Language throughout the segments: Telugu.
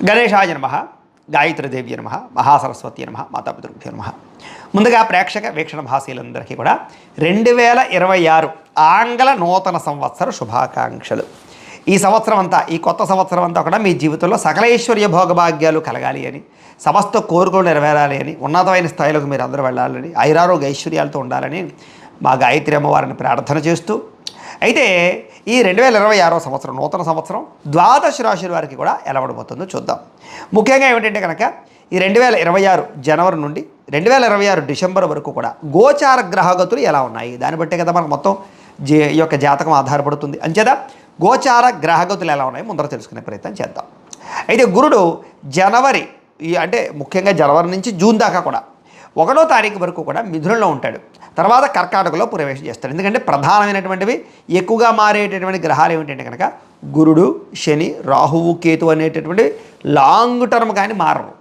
గణేశాయ నమః, గాయత్రీదేవ్య నమః, మహాసరస్వతి నమః, మాతాపితృభ్యో నమః. ముందుగా ప్రేక్షక వీక్షణ భాషలందరికీ కూడా 2026 ఆంగ్ల నూతన సంవత్సర శుభాకాంక్షలు. ఈ సంవత్సరం అంతా, ఈ కొత్త సంవత్సరం అంతా కూడా మీ జీవితంలో సకలైశ్వర్య భోగభాగ్యాలు కలగాలి అని, సమస్త కోరికలు నెరవేరాలి అని, ఉన్నతమైన స్థాయిలోకి మీరు అందరూ వెళ్ళాలని, ఐరారోగ్య ఐశ్వర్యాలతో ఉండాలని మా గాయత్రి అమ్మవారిని ప్రార్థన చేస్తూ, అయితే ఈ 2026 సంవత్సరం నూతన సంవత్సరం ద్వాదశ రాశుల వారికి కూడా ఎలా ఉండబోతుందో చూద్దాం. ముఖ్యంగా ఏమిటంటే కనుక ఈ 2026 జనవరి నుండి 2026 డిసెంబర్ వరకు కూడా గోచార గ్రహగతులు ఎలా ఉన్నాయి, దాన్ని బట్టే కదా మనకు మొత్తం ఈ యొక్క జాతకం ఆధారపడుతుంది. అంచేత గోచార గ్రహగతులు ఎలా ఉన్నాయి ముందర తెలుసుకునే ప్రయత్నం చేద్దాం. అయితే గురుడు జనవరి అంటే ముఖ్యంగా జనవరి నుంచి జూన్ దాకా కూడా 1వ తారీఖు వరకు కూడా మిథునంలో ఉంటాడు. తర్వాత కర్కాటకలో ప్రవేశం చేస్తాడు. ఎందుకంటే ప్రధానమైనటువంటివి ఎక్కువగా మారేటటువంటి గ్రహాలు ఏమిటంటే కనుక గురుడు, శని, రాహువు, కేతు అనేటటువంటి లాంగ్ టర్మ్ కానీ మారరు.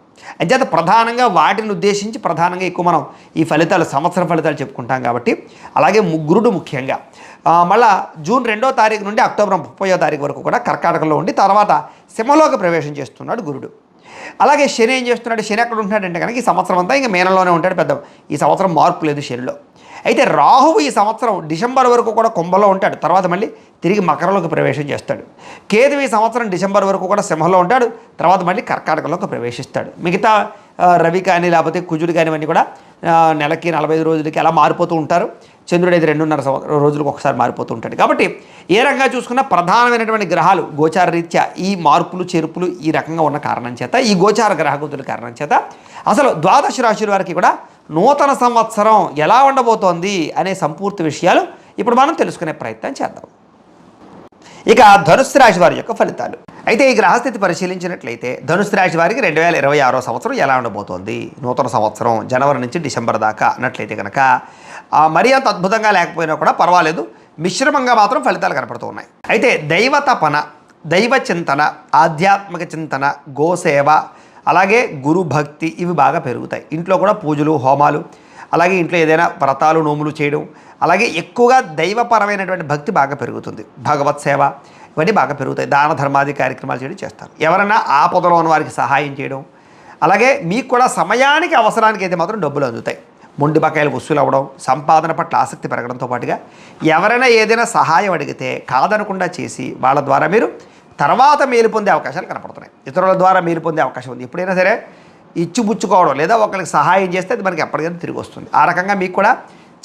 అంచేత ప్రధానంగా వాటిని ఉద్దేశించి ప్రధానంగా ఎక్కువ మనం ఈ ఫలితాలు సంవత్సర ఫలితాలు చెప్పుకుంటాం కాబట్టి, అలాగే గురుడు ముఖ్యంగా మళ్ళా జూన్ 2వ తారీఖు నుండి అక్టోబర్ 30వ తారీఖు వరకు కూడా కర్కాటకలో ఉండి తర్వాత సింహంలోకి ప్రవేశం చేస్తున్నాడు గురుడు. అలాగే శని ఏం చేస్తున్నాడు, శని ఎక్కడ ఉంటున్నాడంటే కనుక ఈ సంవత్సరం అంతా ఇంకా మీనంలోనే ఉంటాడు. పెద్ద ఈ సంవత్సరం మార్పు లేదు శనిలో. అయితే రాహువు ఈ సంవత్సరం డిసెంబర్ వరకు కూడా కుంభంలో ఉంటాడు, తర్వాత మళ్ళీ తిరిగి మకరంలోకి ప్రవేశం చేస్తాడు. కేతు ఈ సంవత్సరం డిసెంబర్ వరకు కూడా సింహంలో ఉంటాడు, తర్వాత మళ్ళీ కర్కాటకంలోకి ప్రవేశిస్తాడు. మిగతా రవి కానీ లేకపోతే కుజుడు కానీ ఇవన్నీ కూడా నెలకి 45 రోజులకి అలా మారిపోతూ ఉంటారు. చంద్రుడు అయితే 2.5 రోజులకు ఒకసారి మారిపోతూ ఉంటాడు. కాబట్టి ఏ రకంగా చూసుకున్నా ప్రధానమైనటువంటి గ్రహాలు గోచార రీత్యా ఈ మార్పులు చేర్పులు ఈ రకంగా ఉన్న కారణం చేత, ఈ గోచార గ్రహగతుల కారణం చేత అసలు ద్వాదశ రాశుల వారికి కూడా నూతన సంవత్సరం ఎలా ఉండబోతోంది అనే సంపూర్తి విషయాలు ఇప్పుడు మనం తెలుసుకునే ప్రయత్నం చేద్దాం. ఇక ధనుస్సు రాశి వారి యొక్క ఫలితాలు. అయితే ఈ గ్రహస్థితి పరిశీలించినట్లయితే ధనుస్సు రాశి వారికి 2026 సంవత్సరం ఎలా ఉండబోతోంది, నూతన సంవత్సరం జనవరి నుంచి డిసెంబర్ దాకా అన్నట్లయితే కనుక మరీ అంత అద్భుతంగా లేకపోయినా కూడా పర్వాలేదు, మిశ్రమంగా మాత్రం ఫలితాలు కనపడుతూ ఉన్నాయి. అయితే దైవ తపన, దైవ చింతన, ఆధ్యాత్మిక చింతన, గోసేవ, అలాగే గురు భక్తి ఇవి బాగా పెరుగుతాయి. ఇంట్లో కూడా పూజలు, హోమాలు, అలాగే ఇంట్లో ఏదైనా వ్రతాలు, నోములు చేయడం, అలాగే ఎక్కువగా దైవపరమైనటువంటి భక్తి బాగా పెరుగుతుంది. భగవత్ సేవ ఇవన్నీ బాగా పెరుగుతాయి. దాన ధర్మాది కార్యక్రమాలు చేయడం చేస్తారు. ఎవరైనా ఆపదలో ఉన్న వారికి సహాయం చేయడం, అలాగే మీకు కూడా సమయానికి అవసరానికి అయితే మాత్రం డబ్బులు అందుతాయి. మొండి బకాయిలు వసూలు అవ్వడం, సంపాదన పట్ల ఆసక్తి పెరగడంతో పాటుగా ఎవరైనా ఏదైనా సహాయం అడిగితే కాదనకుండా చేసి వాళ్ళ ద్వారా మీరు తర్వాత మేలు పొందే అవకాశాలు కనపడుతున్నాయి. ఇతరుల ద్వారా మేలు పొందే అవకాశం ఉంది. ఎప్పుడైనా సరే ఇచ్చిపుచ్చుకోవడం లేదా ఒకరికి సహాయం చేస్తే అది మనకి ఎప్పటికైనా తిరిగి వస్తుంది. ఆ రకంగా మీకు కూడా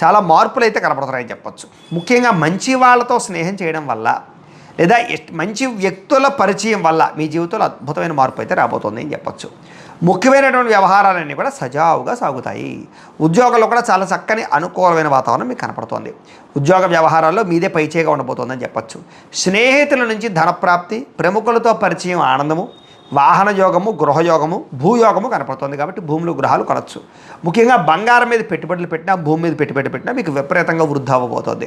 చాలా మార్పులు అయితే కనపడుతున్నాయని చెప్పచ్చు. ముఖ్యంగా మంచి వాళ్ళతో స్నేహం చేయడం వల్ల లేదా మంచి వ్యక్తుల పరిచయం వల్ల మీ జీవితంలో అద్భుతమైన మార్పు అయితే రాబోతుంది అని చెప్పచ్చు. ముఖ్యమైనటువంటి వ్యవహారాలన్నీ కూడా సజావుగా సాగుతాయి. ఉద్యోగంలో కూడా చాలా చక్కని అనుకూలమైన వాతావరణం మీకు కనపడుతోంది. ఉద్యోగ వ్యవహారాల్లో మీదే పైచేగా ఉండబోతోందని చెప్పచ్చు. స్నేహితుల నుంచి ధనప్రాప్తి, ప్రముఖులతో పరిచయం, ఆనందము, వాహన యోగము, గృహయోగము, భూయోగము కనపడుతుంది. కాబట్టి భూములు, గృహాలు కొనవచ్చు. ముఖ్యంగా బంగారం మీద పెట్టుబడులు పెట్టినా, భూమి మీద పెట్టుబడి పెట్టినా మీకు విపరీతంగా వృద్ధి అవ్వబోతోంది.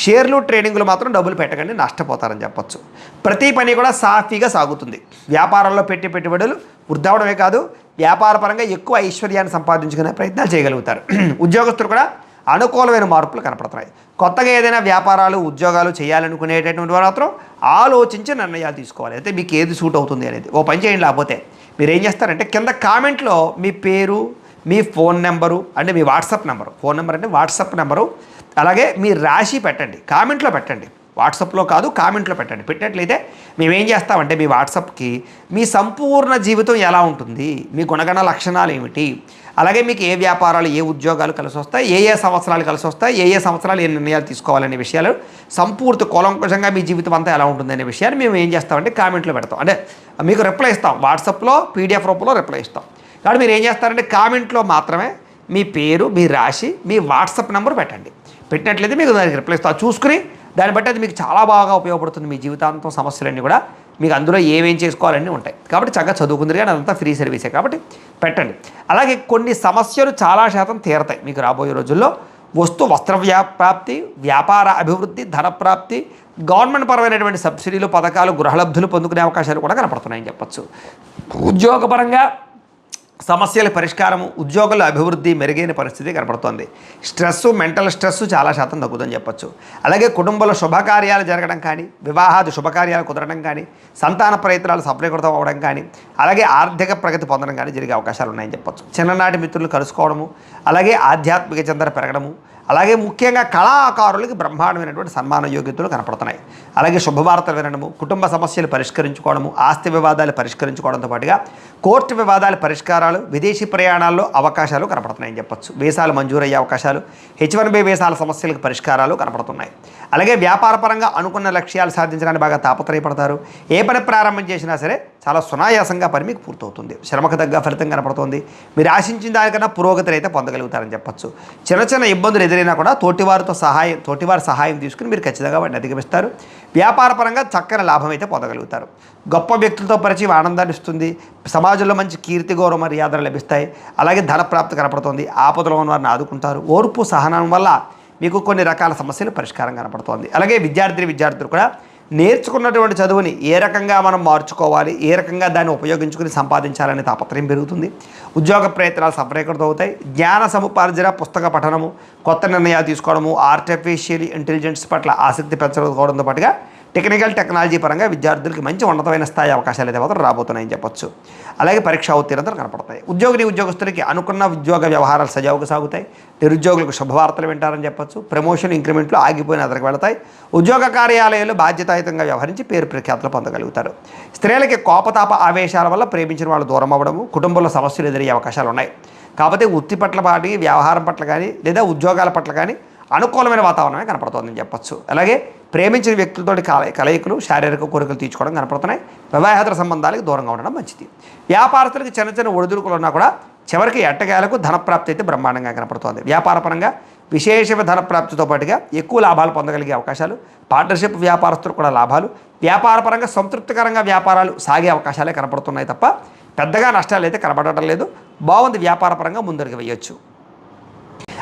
షేర్లు, ట్రేడింగ్లు మాత్రం డబ్బులు పెట్టకండి, నష్టపోతారని చెప్పచ్చు. ప్రతి పని కూడా సాఫీగా సాగుతుంది. వ్యాపారంలో పెట్టుబడులు వృద్ధి అవడమే కాదు, వ్యాపారపరంగా ఎక్కువ ఐశ్వర్యాన్ని సంపాదించుకునే ప్రయత్నాలు చేయగలుగుతారు. ఉద్యోగస్తులు కూడా అనుకూలమైన మార్పులు కనపడుతున్నాయి. కొత్తగా ఏదైనా వ్యాపారాలు, ఉద్యోగాలు చేయాలనుకునేటటువంటి వారు మాత్రం ఆలోచించి నిర్ణయాలు తీసుకోవాలి. అయితే మీకు ఏది సూట్ అవుతుంది అనేది ఓ పని చేయండి. లేకపోతే మీరు ఏం చేస్తారంటే కింద కామెంట్లో మీ పేరు, మీ ఫోన్ నెంబరు అంటే మీ వాట్సాప్ నెంబరు, ఫోన్ నెంబర్ అంటే వాట్సాప్ నెంబరు, అలాగే మీ రాశి పెట్టండి. కామెంట్లో పెట్టండి, వాట్సాప్లో కాదు కామెంట్లో పెట్టండి. పెట్టినట్లయితే మేమేం చేస్తామంటే మీ వాట్సాప్కి మీ సంపూర్ణ జీవితం ఎలా ఉంటుంది, మీ గుణగణ లక్షణాలు ఏమిటి, అలాగే మీకు ఏ వ్యాపారాలు, ఏ ఉద్యోగాలు కలిసి వస్తాయి, ఏ సంవత్సరాలు కలిసి వస్తాయి, ఏ సంవత్సరాలు ఏ నిర్ణయాలు తీసుకోవాలనే విషయాలు సంపూర్తి కూలంకషంగా మీ జీవితం అంతా ఎలా ఉంటుంది అనే విషయాన్ని మేము ఏం చేస్తామంటే కామెంట్లో పెడతాం. అంటే మీకు రిప్లై ఇస్తాం, వాట్సాప్లో పీడిఎఫ్ రూపంలో రిప్లై ఇస్తాం. కాబట్టి మీరు ఏం చేస్తారంటే కామెంట్లో మాత్రమే మీ పేరు, మీ రాశి, మీ వాట్సాప్ నెంబర్ పెట్టండి. పెట్టినట్లయితే మీకు దానికి రిప్లై ఇస్తాం. చూసుకుని దాన్ని బట్టి అది మీకు చాలా బాగా ఉపయోగపడుతుంది. మీ జీవితాంతం సమస్యలన్నీ కూడా మీకు అందులో ఏమేం చేసుకోవాలన్నీ ఉంటాయి. కాబట్టి చక్కగా చదువుకుందరు కానీ అదంతా ఫ్రీ సర్వీసే కాబట్టి పెట్టండి. అలాగే కొన్ని సమస్యలు చాలా శాతం తీరతాయి మీకు రాబోయే రోజుల్లో. వస్త్ర ప్రాప్తి, వ్యాపార అభివృద్ధి, ధనప్రాప్తి, గవర్నమెంట్ పరమైనటువంటి సబ్సిడీలు, పథకాలు, గృహలబ్ధులు పొందుకునే అవకాశాలు కూడా కనపడుతున్నాయని చెప్పచ్చు. ఉద్యోగపరంగా సమస్యల పరిష్కారము, ఉద్యోగుల అభివృద్ధి, మెరుగైన పరిస్థితి కనపడుతోంది. స్ట్రెస్సు, మెంటల్ స్ట్రెస్సు చాలా శాతం తగ్గుతుందని చెప్పొచ్చు. అలాగే కుటుంబంలో శుభకార్యాలు జరగడం కానీ, వివాహాది శుభకార్యాలు కుదరడం కానీ, సంతాన ప్రయత్నాలు సఫలీకృతం అవ్వడం కానీ, అలాగే ఆర్థిక ప్రగతి పొందడం కానీ జరిగే అవకాశాలు ఉన్నాయని చెప్పొచ్చు. చిన్ననాటి మిత్రులు కలుసుకోవడము, అలాగే ఆధ్యాత్మిక చింతన పెరగడము, అలాగే ముఖ్యంగా కళాకారులకి బ్రహ్మాండమైనటువంటి సన్మాన యోగ్యతలు కనపడుతున్నాయి. అలాగే శుభవార్తలు వినడము, కుటుంబ సమస్యలు పరిష్కరించుకోవడము, ఆస్తి వివాదాలు పరిష్కరించుకోవడంతో పాటుగా కోర్టు వివాదాల పరిష్కారాలు, విదేశీ ప్రయాణాల్లో అవకాశాలు కనపడుతున్నాయని చెప్పొచ్చు. వీసాలు మంజూరయ్యే అవకాశాలు, H1B వీసాల సమస్యలకు పరిష్కారాలు కనపడుతున్నాయి. అలాగే వ్యాపారపరంగా అనుకున్న లక్ష్యాలు సాధించడానికి బాగా తాపత్రయపడతారు. ఏ పని ప్రారంభం చేసినా సరే చాలా సునాయాసంగా పని మీకు పూర్తవుతుంది. శ్రమకు తగ్గ ఫలితం కనపడుతుంది. మీరు ఆశించిన దానికన్నా పురోగతిని అయితే పొందగలుగుతారని చెప్పొచ్చు. చిన్న చిన్న ఇబ్బందులు ఎదురైనా కూడా తోటివారి సహాయం తీసుకుని మీరు ఖచ్చితంగా వాటిని అధిగమిస్తారు. వ్యాపారపరంగా చక్కని లాభం అయితే పొందగలుగుతారు. గొప్ప వ్యక్తులతో పరిచయం ఆనందాన్ని ఇస్తుంది. సమాజంలో మంచి కీర్తి, గౌరవ మర్యాదలు లభిస్తాయి. అలాగే ధన ప్రాప్తి కనపడుతుంది. ఆపదలో ఉన్న వారిని ఆదుకుంటారు. ఓర్పు, సహనం వల్ల మీకు కొన్ని రకాల సమస్యలు పరిష్కారం కనపడుతోంది. అలాగే విద్యార్థులు కూడా నేర్చుకున్నటువంటి చదువుని ఏ రకంగా మనం మార్చుకోవాలి, ఏ రకంగా దాన్ని ఉపయోగించుకుని సంపాదించాలనే తాపత్రయం పెరుగుతుంది. ఉద్యోగ ప్రయత్నాలు సఫలీకృతం అవుతాయి. జ్ఞాన సముపార్జన, పుస్తక పఠనము, కొత్త నిర్ణయాలు తీసుకోవడము, ఆర్టిఫిషియల్ ఇంటెలిజెన్స్ పట్ల ఆసక్తి పెంచుకోవడంతో పాటుగా టెక్నాలజీ పరంగా విద్యార్థులకి మంచి ఉన్నతమైన స్థాయి అవకాశాలు అయితే మాత్రం రాబోతున్నాయని చెప్పొచ్చు. అలాగే పరీక్షా ఉత్తీర్ణతలు కనపడతాయి. ఉద్యోగస్తులకి అనుకున్న ఉద్యోగ వ్యవహారాలు సజావుగా సాగుతాయి. నిరుద్యోగులకు శుభవార్తలు వింటారని చెప్పొచ్చు. ప్రమోషన్, ఇంక్రిమెంట్లు ఆగిపోయిన అదరికి వెళతాయి. ఉద్యోగ కార్యాలయాలు బాధ్యతాయుతంగా వ్యవహరించి పేరు ప్రఖ్యాతులు పొందగలుగుతారు. స్త్రీలకి కోపతాప ఆవేశాల వల్ల ప్రేమించిన వాళ్ళు దూరం అవ్వడము, కుటుంబంలో సమస్యలు ఎదురయ్యే అవకాశాలు ఉన్నాయి. కాకపోతే వృత్తి పట్ల పాటి, వ్యవహారం పట్ల కానీ లేదా ఉద్యోగాల పట్ల కానీ అనుకూలమైన వాతావరణమే కనపడుతుందని చెప్పొచ్చు. అలాగే ప్రేమించిన వ్యక్తులతోటి కలయికలు, శారీరక కోరికలు తీర్చుకోవడం కనపడుతున్నాయి. వివాహేతర సంబంధాలకు దూరంగా ఉండడం మంచిది. వ్యాపారస్తులకి చిన్న చిన్న ఒడిదుడుకులు ఉన్నా కూడా చివరికి ఎట్టకేలకు ధనప్రాప్తి అయితే బ్రహ్మాండంగా కనపడుతుంది. వ్యాపారపరంగా విశేష ధనప్రాప్తితో పాటుగా ఎక్కువ లాభాలు పొందగలిగే అవకాశాలు, పార్ట్నర్షిప్ వ్యాపారస్తులు కూడా లాభాలు, వ్యాపారపరంగా సంతృప్తికరంగా వ్యాపారాలు సాగే అవకాశాలే కనపడుతున్నాయి తప్ప పెద్దగా నష్టాలు అయితే కనపడటం లేదు. బాగుంది. వ్యాపారపరంగా ముందరికి వేయొచ్చు.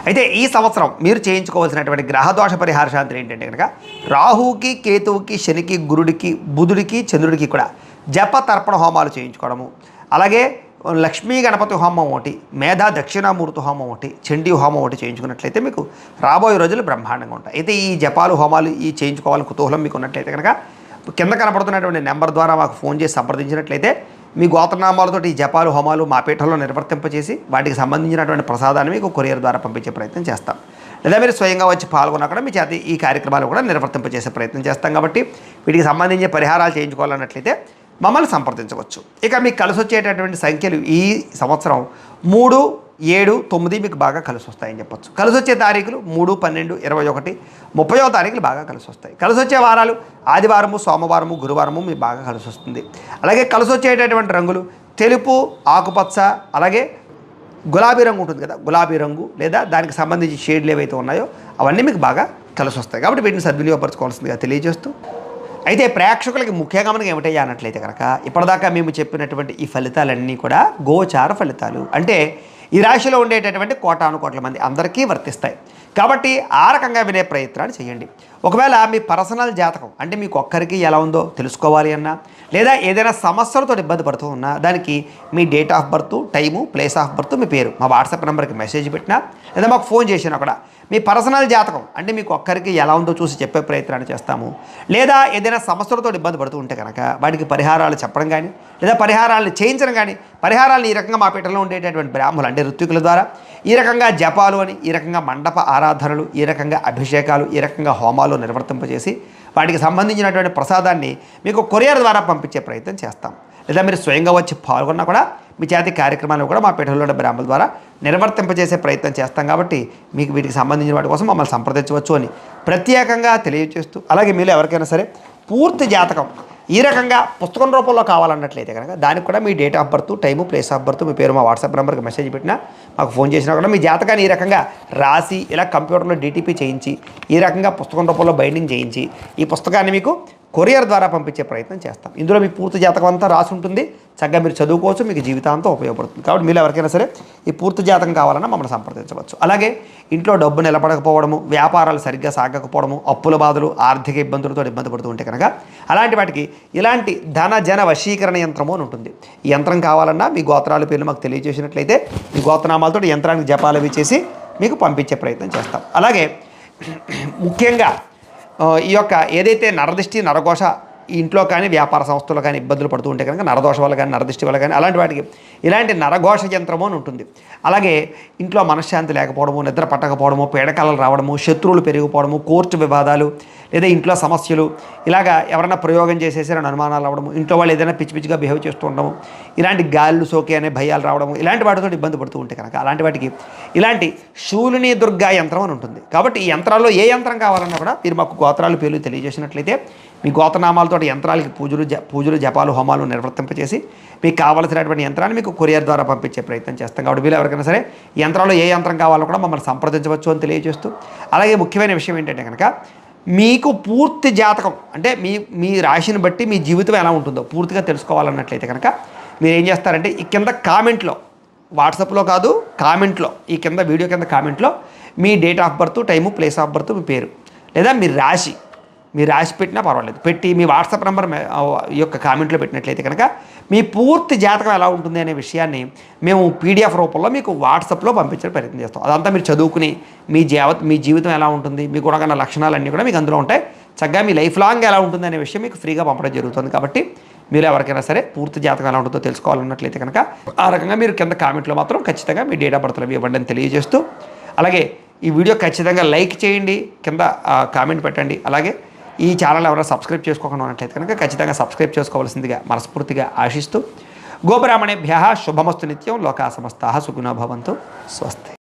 అయితే ఈ సంవత్సరం మీరు చేయించుకోవాల్సినటువంటి గ్రహదోష పరిహార శాంతి ఏంటంటే కనుక రాహువుకి, కేతువుకి, శనికి, గురుడికి, బుధుడికి, చంద్రుడికి కూడా జప తర్పణ హోమాలు చేయించుకోవడము, అలాగే లక్ష్మీ గణపతి హోమం ఒకటి, మేధా దక్షిణామూర్తి హోమం ఒకటి, చండీ హోమం ఒకటి చేయించుకున్నట్లయితే మీకు రాబోయే రోజులు బ్రహ్మాండంగా ఉంటాయి. అయితే ఈ జపాలు, హోమాలు ఈ చేయించుకోవాలని కుతూహలం మీకు ఉన్నట్లయితే కనుక కింద కనపడుతున్నటువంటి నెంబర్ ద్వారా మాకు ఫోన్ చేసి సంప్రదించినట్లయితే మీ గోత్రనామాలతో ఈ జపాలు, హోమాలు మా పీఠంలో నిర్వర్తింపచేసి వాటికి సంబంధించినటువంటి ప్రసాదాన్ని మీకు కొరియర్ ద్వారా పంపించే ప్రయత్నం చేస్తాం. లేదా మీరు స్వయంగా వచ్చి పాల్గొన్నా కూడా మీ చేతి ఈ కార్యక్రమాలు కూడా నిర్వర్తింపచేసే ప్రయత్నం చేస్తాం. కాబట్టి వీటికి సంబంధించిన పరిహారాలు చేయించుకోవాలన్నట్లయితే మమ్మల్ని సంప్రదించవచ్చు. ఇక మీకు కలిసి వచ్చేటటువంటి సంఖ్యలు ఈ సంవత్సరం 3, 7, 9 మీకు బాగా కలిసి వస్తాయని చెప్పొచ్చు. కలిసి వచ్చే తారీఖులు 3, 12, 21, 30వ తారీఖులు బాగా కలిసి వస్తాయి. కలిసి వచ్చే వారాలు ఆదివారము, సోమవారము, గురువారము మీకు బాగా కలిసి వస్తుంది. అలాగే కలిసి వచ్చేటటువంటి రంగులు తెలుపు, ఆకుపచ్చ, అలాగే గులాబీ రంగు ఉంటుంది కదా, గులాబీ రంగు లేదా దానికి సంబంధించి షేడ్లు ఏవైతే ఉన్నాయో అవన్నీ మీకు బాగా కలిసి వస్తాయి. కాబట్టి వీటిని సద్వినియోగపరచుకోవాల్సిందిగా తెలియజేస్తూ, అయితే ప్రేక్షకులకి ముఖ్యంగా మనకి ఏమిటయ్యా అన్నట్లయితే కనుక ఇప్పటిదాకా మేము చెప్పినటువంటి ఈ ఫలితాలన్నీ కూడా గోచార ఫలితాలు. అంటే ఈ రాశిలో ఉండేటటువంటి కోటానుకోట్ల మంది అందరికీ వర్తిస్తాయి. కాబట్టి ఆ రకంగా వినే ప్రయత్నాలు చేయండి. ఒకవేళ మీ పర్సనల్ జాతకం అంటే మీకు ఒక్కరికి ఎలా ఉందో తెలుసుకోవాలి అన్నా, లేదా ఏదైనా సమస్యలతో ఇబ్బంది పడుతూ ఉన్నా దానికి మీ date of birth, time, place of birth, మీ పేరు మా వాట్సాప్ నెంబర్కి మెసేజ్ పెట్టినా లేదా మాకు ఫోన్ చేసినా కూడా మీ పర్సనల్ జాతకం అంటే మీకు ఒక్కరికి ఎలా ఉందో చూసి చెప్పే ప్రయత్నాన్ని చేస్తాము. లేదా ఏదైనా సమస్యలతో ఇబ్బంది పడుతూ ఉంటే కనుక వాటికి పరిహారాలు చెప్పడం కానీ లేదా పరిహారాలను చేయించడం కానీ, పరిహారాలను ఈ రకంగా మా పీఠంలో ఉండేటటువంటి బ్రాహ్మణులు అంటే ఋత్వికుల ద్వారా ఈ రకంగా జపాలు అని, ఈ రకంగా మండప ఆరాధనలు, ఈ రకంగా అభిషేకాలు, ఈ రకంగా హోమాలు నిర్వర్తింపజేసి వాటికి సంబంధించినటువంటి ప్రసాదాన్ని మీకు కొరియర్ ద్వారా పంపించే ప్రయత్నం చేస్తాం. లేదా మీరు స్వయంగా వచ్చి పాల్గొన్నా కూడా మీ చేతి కార్యక్రమాలు కూడా మా పీఠంలో ఉన్న బ్రాహ్మణుల ద్వారా నిర్వర్తింపజేసే ప్రయత్నం చేస్తాం. కాబట్టి మీకు వీటికి సంబంధించిన వాటి కోసం మమ్మల్ని సంప్రదించవచ్చు అని ప్రత్యేకంగా తెలియజేస్తూ, అలాగే మీరు ఎవరికైనా సరే పూర్తి జాతకం ఈ రకంగా పుస్తకం రూపంలో కావాలన్నట్లయితే కనుక దానికి కూడా మీ date of birth, time, place of birth, మీ పేరు మా వాట్సాప్ నెంబర్కి మెసేజ్ పెట్టినా మాకు ఫోన్ చేసినా కూడా మీ జాతకాన్ని ఈ రకంగా రాసి ఇలా కంప్యూటర్లో DTP చేయించి ఈ రకంగా పుస్తకం రూపంలో బైండింగ్ చేయించి ఈ పుస్తకాన్ని మీకు కొరియర్ ద్వారా పంపించే ప్రయత్నం చేస్తాం. ఇందులో మీ పూర్తి జాతకం అంతా రాసి ఉంటుంది. చక్కగా మీరు చదువుకోవచ్చు, మీకు జీవితాంతం ఉపయోగపడుతుంది. కాబట్టి మీరు ఎవరికైనా సరే ఈ పూర్తి జాతకం కావాలన్నా మమ్మల్ని సంప్రదించవచ్చు. అలాగే ఇంట్లో డబ్బు నిలబడకపోవడము, వ్యాపారాలు సరిగ్గా సాగకపోవడము, అప్పుల బాధలు, ఆర్థిక ఇబ్బందులతో ఇబ్బంది పడుతూ ఉంటే కనుక అలాంటి వాటికి ఇలాంటి ధన జన వశీకరణ యంత్రము అని ఉంటుంది. ఈ యంత్రం కావాలన్నా మీ గోత్రాల పేర్లు మాకు తెలియజేసినట్లయితే మీ గోత్రనామాలతో యంత్రానికి జపాలు అవి చేసి మీకు పంపించే ప్రయత్నం చేస్తాం. అలాగే ముఖ్యంగా ఈ యొక్క ఏదైతే నరదిష్టి నరఘోష ఈ ఇంట్లో కానీ వ్యాపార సంస్థల్లో కానీ ఇబ్బందులు పడుతూ ఉంటే కనుక నరదోష వల్ల కానీ నరదృష్టి వల్ల కానీ అలాంటి వాటికి ఇలాంటి నరఘోష యంత్రము అని ఉంటుంది. అలాగే ఇంట్లో మనశ్శాంతి లేకపోవడము, నిద్ర పట్టకపోవడము, పీడకలలు రావడము, శత్రువులు పెరిగిపోవడము, కోర్టు వివాదాలు లేదా ఇంట్లో సమస్యలు, ఇలాగా ఎవరైనా ప్రయోగం చేసేసారని అనుమానాలు రావడము, ఇంట్లో వాళ్ళు ఏదైనా పిచ్చి పిచ్చిగా బిహేవ్ చేస్తూ ఉండడము, ఇలాంటి గాళ్ళు సోకే అనే భయాలు రావడము, ఇలాంటి వాటితో ఇబ్బంది పడుతూ ఉంటే కనుక అలాంటి వాటికి ఇలాంటి శూలిని దుర్గా యంత్రం అని ఉంటుంది. కాబట్టి ఈ యంత్రాల్లో ఏ యంత్రం కావాలన్నా కూడా మీరు మాకు గోత్రాలు పేర్లు తెలియజేసినట్లయితే మీ గోత్రనామాలతో యంత్రాలకి పూజలు జపాలు హోమాలు నిర్వర్తింపచేసి మీకు కావాల్సినటువంటి యంత్రాన్ని మీకు కొరియర్ ద్వారా పంపించే ప్రయత్నం చేస్తాం. కాబట్టి మీరు ఎవరికైనా సరే యంత్రాల్లో ఏ యంత్రం కావాలో కూడా మమ్మల్ని సంప్రదించవచ్చు అని తెలియజేస్తూ, అలాగే ముఖ్యమైన విషయం ఏంటంటే కనుక మీకు పూర్తి జాతకం అంటే మీ రాశిని బట్టి మీ జీవితం ఎలా ఉంటుందో పూర్తిగా తెలుసుకోవాలన్నట్లయితే కనుక మీరు ఏం చేస్తారంటే ఈ కింద కామెంట్లో, వాట్సాప్లో కాదు కామెంట్లో, ఈ కింద వీడియో కింద కామెంట్లో మీ date of birth, time, place of birth, మీ పేరు లేదా మీ రాశి పెట్టినా పర్వాలేదు పెట్టి మీ వాట్సాప్ నెంబర్ ఈ యొక్క కామెంట్లో పెట్టినట్లయితే కనుక మీ పూర్తి జాతకం ఎలా ఉంటుంది అనే విషయాన్ని మేము పీడిఎఫ్ రూపంలో మీకు వాట్సాప్లో పంపించే ప్రయత్నం చేస్తాం. అదంతా మీరు చదువుకుని మీ జీవితం ఎలా ఉంటుంది, మీ గుణగణ లక్షణాలన్నీ కూడా మీకు అందులో ఉంటాయి. చక్కగా మీ లైఫ్ లాంగ్ ఎలా ఉంటుంది అనే విషయం మీకు ఫ్రీగా పంపడం జరుగుతుంది. కాబట్టి మీరు ఎవరికైనా సరే పూర్తి జాతకం ఎలా ఉంటుందో తెలుసుకోవాలన్నట్లయితే కనుక ఆ రకంగా మీరు కింద కామెంట్లో మాత్రం ఖచ్చితంగా మీ డేట్ ఆఫ్ బర్త్లు అవి ఇవ్వండి అని తెలియజేస్తూ, అలాగే ఈ వీడియో ఖచ్చితంగా లైక్ చేయండి, కింద కామెంట్ పెట్టండి. అలాగే ఈ ఛానల్ ఎవరైనా సబ్స్క్రైబ్ చేసుకోకుండా ఉన్నట్లయితే కనుక ఖచ్చితంగా సబ్స్క్రైబ్ చేసుకోవాల్సిందిగా మనస్ఫూర్తిగా ఆశిస్తూ, గోబ్రాహ్మణేభ్యః శుభమస్తు నిత్యం, లోకా సమస్తాః సుఖినో భవంతు, స్వస్తి.